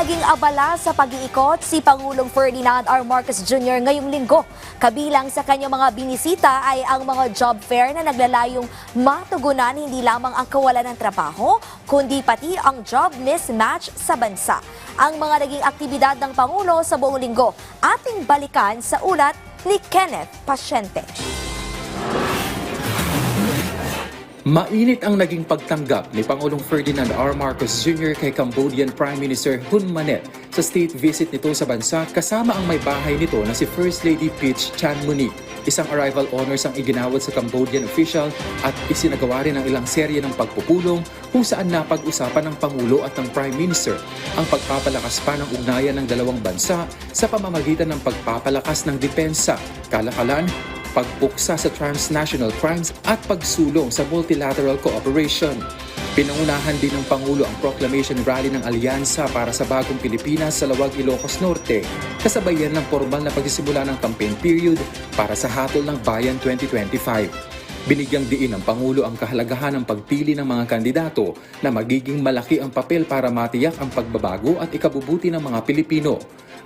naging abala sa pag-iikot si Pangulong Ferdinand R. Marcos Jr. ngayong linggo. Kabilang sa kanyang mga binisita ay ang mga job fair na naglalayong matugunan hindi lamang ang kawalan ng trabaho, kundi pati ang job mismatch sa bansa. Ang mga naging aktibidad ng Pangulo sa buong linggo, ating balikan sa ulat ni Kenneth Pasyente. Mainit ang naging pagtanggap ni Pangulong Ferdinand R. Marcos Jr. kay Cambodian Prime Minister Hun Manet sa state visit nito sa bansa kasama ang may bahay nito na si First Lady Peach Chanmunic. Isang arrival honors ang iginawad sa Cambodian official at isinagawa rin ang ilang serye ng pagpupulong kung saan napag-usapan ng Pangulo at ng Prime Minister ang pagpapalakas pa ng ugnayan ng dalawang bansa sa pamamagitan ng pagpapalakas ng depensa, kalakalan, pagpuksa sa transnational crimes at pagsulong sa multilateral cooperation. Pinangunahan din ng Pangulo ang proclamation rally ng Alyansa para sa Bagong Pilipinas sa Lawag, Ilocos Norte, kasabayan ng formal na pagsisimula ng campaign period para sa Hatol ng Bayan 2025. Binigyang diin ng Pangulo ang kahalagahan ng pagpili ng mga kandidato na magiging malaki ang papel para matiyak ang pagbabago at ikabubuti ng mga Pilipino.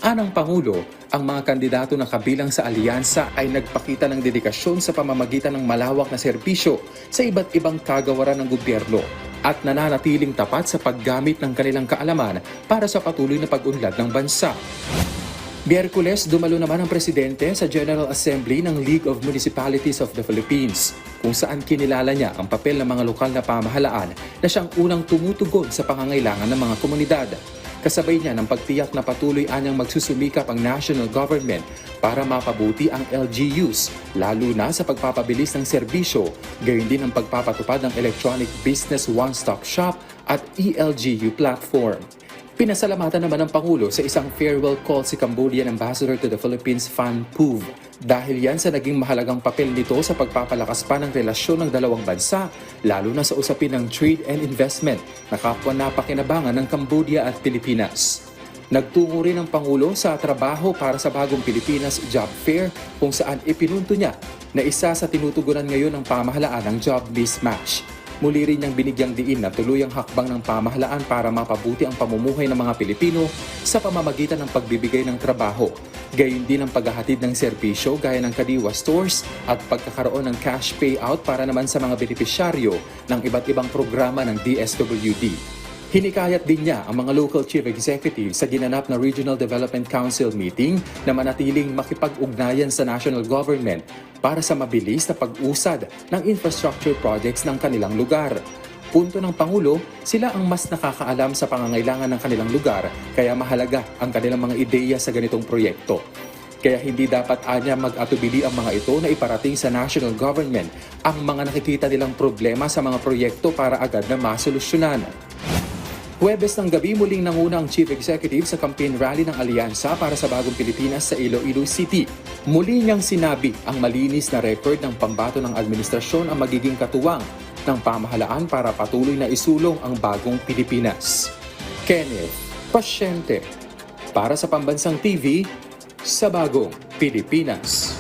Anang Pangulo, ang mga kandidato na kabilang sa alyansa ay nagpakita ng dedikasyon sa pamamagitan ng malawak na serbisyo sa iba't ibang kagawaran ng gobyerno at nananatiling tapat sa paggamit ng kanilang kaalaman para sa patuloy na pag-unlad ng bansa. Miyerkules, dumalo naman ang presidente sa General Assembly ng League of Municipalities of the Philippines, kung saan kinilala niya ang papel ng mga lokal na pamahalaan na siyang unang tumutugon sa pangangailangan ng mga komunidad. Kasabay niya ng pagtiyak na patuloy anyang magsusumikap ang national government para mapabuti ang LGUs, lalo na sa pagpapabilis ng serbisyo, gayon din ang pagpapatupad ng Electronic Business One-Stop Shop at ELGU platform. Pinasalamatan naman ng Pangulo sa isang farewell call si Cambodian Ambassador to the Philippines, Phan Phuv. Dahil yan sa naging mahalagang papel nito sa pagpapalakas pa ng relasyon ng dalawang bansa, lalo na sa usapin ng trade and investment na kapwa napakinabangan ng Cambodia at Pilipinas. Nagtungo rin ang Pangulo sa trabaho para sa Bagong Pilipinas Job Fair kung saan ipinunto niya na isa sa tinutugunan ngayon ng pamahalaan ng job mismatch. Muli rin niyang binigyang diin na tuluyang hakbang ng pamahalaan para mapabuti ang pamumuhay ng mga Pilipino sa pamamagitan ng pagbibigay ng trabaho. Gayon din ang paghahatid ng serbisyo gaya ng Kadiwa stores at pagkakaroon ng cash payout para naman sa mga benepisyaryo ng iba't ibang programa ng DSWD. Hinikayat din niya ang mga local chief executives sa ginanap na Regional Development Council meeting na manatiling makipag-ugnayan sa national government para sa mabilis na pag-usad ng infrastructure projects ng kanilang lugar. Punto ng Pangulo, sila ang mas nakakaalam sa pangangailangan ng kanilang lugar kaya mahalaga ang kanilang mga ideya sa ganitong proyekto. Kaya hindi dapat anya mag-atubili ang mga ito na iparating sa national government ang mga nakikita nilang problema sa mga proyekto para agad na masolusyonan. Huwebes ng gabi muling nanguna ang Chief Executive sa campaign rally ng Alyansa para sa Bagong Pilipinas sa Iloilo City. Muli niyang sinabi ang malinis na record ng pambato ng administrasyon ang magiging katuwang ng pamahalaan para patuloy na isulong ang Bagong Pilipinas. Kenneth Pasyente, para sa Pambansang TV, sa Bagong Pilipinas.